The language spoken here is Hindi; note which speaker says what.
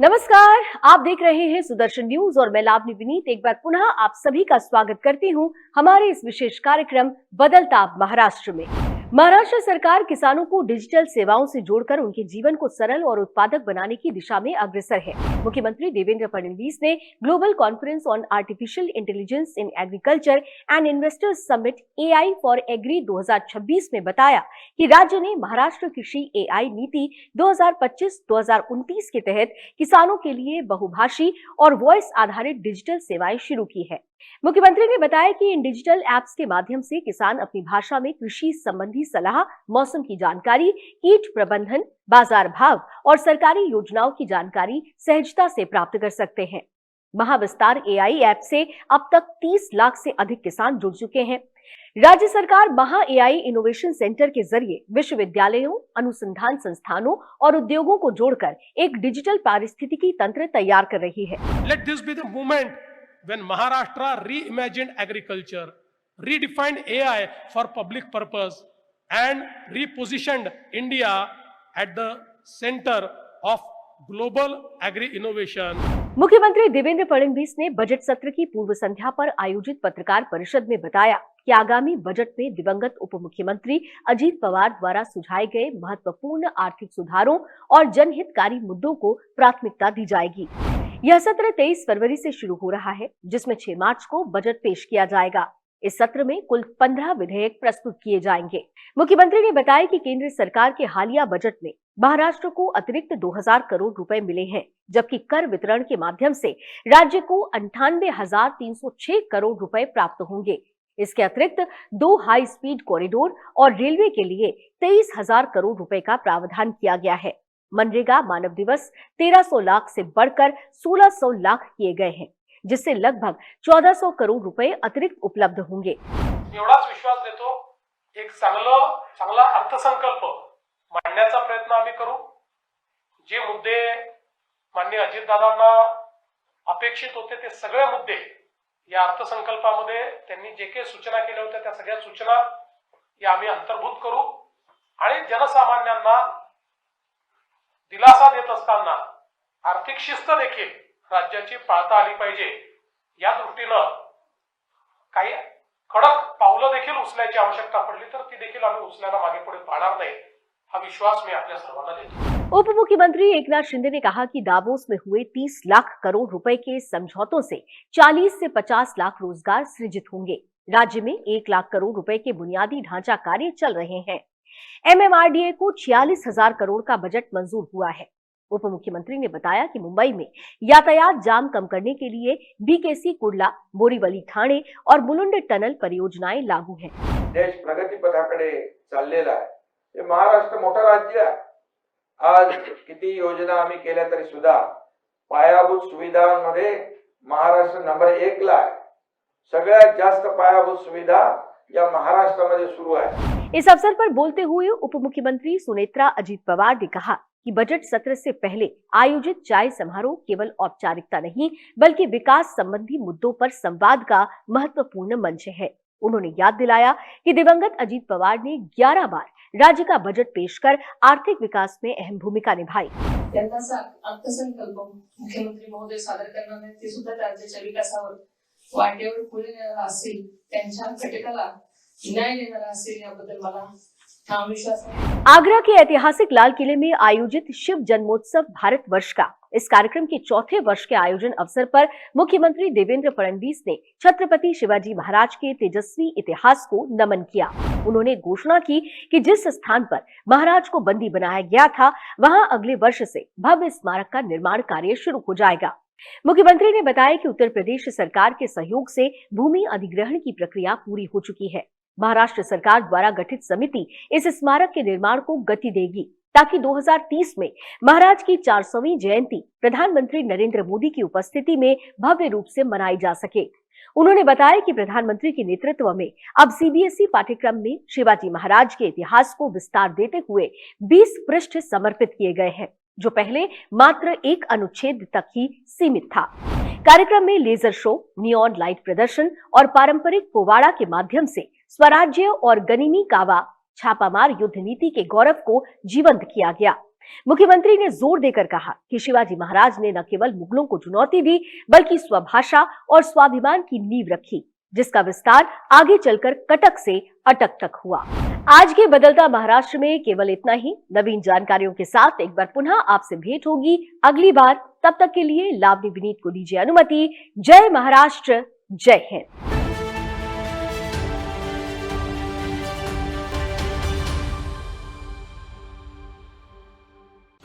Speaker 1: नमस्कार, आप देख रहे हैं सुदर्शन न्यूज और मैं लावनी विनीत एक बार पुनः आप सभी का स्वागत करती हूं हमारे इस विशेष कार्यक्रम बदलता महाराष्ट्र में। महाराष्ट्र सरकार किसानों को डिजिटल सेवाओं से जोड़कर उनके जीवन को सरल और उत्पादक बनाने की दिशा में अग्रसर है। मुख्यमंत्री देवेंद्र फडणवीस ने global conference on artificial intelligence in agriculture and investors summit AI for agri 2026 में बताया कि राज्य ने महाराष्ट्र कृषि AI नीति 2025-2029 के तहत किसानों के लिए बहुभाषी और वॉइस आधारित डिजिटल सेवाएं शुरू की है। मुख्यमंत्री ने बताया कि इन डिजिटल एप्स के माध्यम से किसान अपनी भाषा में कृषि संबंधी सलाह, मौसम की जानकारी, कीट प्रबंधन, बाजार भाव और सरकारी योजनाओं की जानकारी सहजता से प्राप्त कर सकते हैं। महाविस्तार AI ऐप से अब तक 30 लाख से अधिक किसान जुड़ चुके हैं। राज्य सरकार महा AI इनोवेशन सेंटर के जरिए विश्वविद्यालयों, अनुसंधान संस्थानों और उद्योगों को जोड़कर एक डिजिटल पारिस्थितिकी तंत्र तैयार कर रही है।
Speaker 2: Let this be the moment when Maharashtra reimagined agriculture, redefined AI for public purpose and repositioned India at the center of global agri innovation.
Speaker 1: मुख्यमंत्री देवेंद्र फडणवीस ने बजट सत्र की पूर्व संध्या पर आयोजित पत्रकार परिषद में बताया कि आगामी बजट में दिवंगत उप मुख्यमंत्री अजीत पवार द्वारा सुझाए गए महत्वपूर्ण आर्थिक सुधारों और जनहितकारी मुद्दों को प्राथमिकता दी जाएगी। यह सत्र 23 फरवरी से शुरू हो रहा है, जिसमें 6 मार्च को बजट पेश किया जाएगा। इस सत्र में कुल 15 विधेयक प्रस्तुत किए जाएंगे। मुख्यमंत्री ने बताया कि केंद्र सरकार के हालिया बजट में महाराष्ट्र को अतिरिक्त 2000 करोड़ रुपए मिले हैं, जबकि कर वितरण के माध्यम से राज्य को 98,306 करोड़ रुपए प्राप्त होंगे। इसके अतिरिक्त 2 हाई स्पीड कॉरिडोर और रेलवे के लिए 23,000 करोड़ रुपए का प्रावधान किया गया है। मनरेगा मानव दिवस 1300 लाख से बढ़कर 1600 लाख किए गए हैं, जिससे लगभग 1400 करोड़ रुपए अतिरिक्त उपलब्ध होंगे।
Speaker 2: एवढाच विश्वास देतो, एक चांगला अर्थसंकल्प मांडण्याचा प्रयत्न आम्ही करू। जे मुद्दे माननीय अजितदादांना अपेक्षित होते ते सगळे मुद्दे या अर्थसंकल्पामध्ये त्यांनी जे काही सूचना केल्या होत्या त्या सगळ्या सूचना या आम्ही अंतर्भूत करू आणि जनसामान्यांना दिलासा देत असताना आर्थिक शिस्त देखील राज्याची पाळता आली पाहिजे या दृष्टीनं काही कडक पावलं देखील उचलायची आवश्यकता पडली तर ती देखील आम्ही उचलायला मागे पुढे पाहणार नाही, हा विश्वास मैं आपल्या सर्वांना देतो।
Speaker 1: उप मुख्यमंत्री एकनाथ शिंदे ने कहा कि दावोस में हुए 30 लाख करोड़ रुपए के समझौतों से 40 से 50 लाख रोजगार सृजित होंगे। राज्य में 1 लाख करोड़ रुपए के बुनियादी ढांचा कार्य चल रहे हैं। MMRDA को 46,000 करोड़ का बजट मंजूर हुआ है। उप मुख्यमंत्री ने बताया कि मुंबई में यातायात जाम कम करने के लिए BKC कुर्ला, बोरीवली ठाणे और मुलुंड टनल परियोजनाएं लागू हैं।
Speaker 3: देश प्रगती पथाकडे चाललेला आहे। हे महाराष्ट्र मोठा राज्य आहे। आज किती योजना आम्ही केल्या तरी सुद्धा पायाभूत सुविधांमध्ये महाराष्ट्र नंबर 1 ला आहे। सगळ्यात जास्त पायाभूत सुविधा या महाराष्ट्रामध्ये सुरू आहे।
Speaker 1: इस अवसर पर बोलते हुए उप मुख्यमंत्री सुनेत्रा अजीत पवार ने कहा कि बजट सत्र से पहले आयोजित चाय समारोह केवल औपचारिकता नहीं, बल्कि विकास संबंधी मुद्दों पर संवाद का महत्वपूर्ण मंच है। उन्होंने याद दिलाया कि दिवंगत अजीत पवार ने 11 बार राज्य का बजट पेश कर आर्थिक विकास में अहम भूमिका निभाई।
Speaker 4: त्यांचा अर्थसंकल्प मुख्यमंत्री महोदय सादर करणार ते सुद्धा राज्याच्या विकासावर वाटेवर पुढे नेणारा असेल, त्यांच्या घटकाला न्याय देणारा असेल याबद्दल मला विश्वास है।
Speaker 1: आगरा के ऐतिहासिक लाल किले में आयोजित शिव जन्मोत्सव भारत वर्ष का इस कार्यक्रम के चौथे वर्ष के आयोजन अवसर पर मुख्यमंत्री देवेंद्र फडणवीस ने छत्रपति शिवाजी महाराज के तेजस्वी इतिहास को नमन किया। उन्होंने घोषणा की कि जिस स्थान पर महाराज को बंदी बनाया गया था, वहां अगले वर्ष से भव्य स्मारक का निर्माण कार्य शुरू हो जाएगा। मुख्यमंत्री ने बताया कि उत्तर प्रदेश सरकार के सहयोग से भूमि अधिग्रहण की प्रक्रिया पूरी हो चुकी है। महाराष्ट्र सरकार द्वारा गठित समिति इस स्मारक के निर्माण को गति देगी, ताकि 2030 में महाराज की 400वीं जयंती प्रधानमंत्री नरेंद्र मोदी की उपस्थिति में भव्य रूप से मनाई जा सके। उन्होंने बताया कि प्रधानमंत्री के नेतृत्व में अब CBSE पाठ्यक्रम में शिवाजी महाराज के इतिहास को विस्तार देते हुए 20 पृष्ठ समर्पित किए गए हैं, जो पहले मात्र 1 अनुच्छेद तक ही सीमित था। कार्यक्रम में लेजर शो, नियॉन लाइट प्रदर्शन और पारंपरिक पोवाड़ा के माध्यम से स्वराज्य और गनिमी कावा छापामार युद्ध नीति के गौरव को जीवंत किया गया। मुख्यमंत्री ने जोर देकर कहा कि शिवाजी महाराज ने न केवल मुगलों को चुनौती दी बल्कि स्वभाषा और स्वाभिमान की नींव रखी, जिसका विस्तार आगे चलकर कटक से अटक तक हुआ। आज के बदलता महाराष्ट्र में केवल इतना ही। नवीन जानकारियों के साथ एक बार पुनः आपसे भेंट होगी अगली बार। तब तक के लिए लावनी विनीत को दीजिए अनुमति। जय महाराष्ट्र, जय हिंद।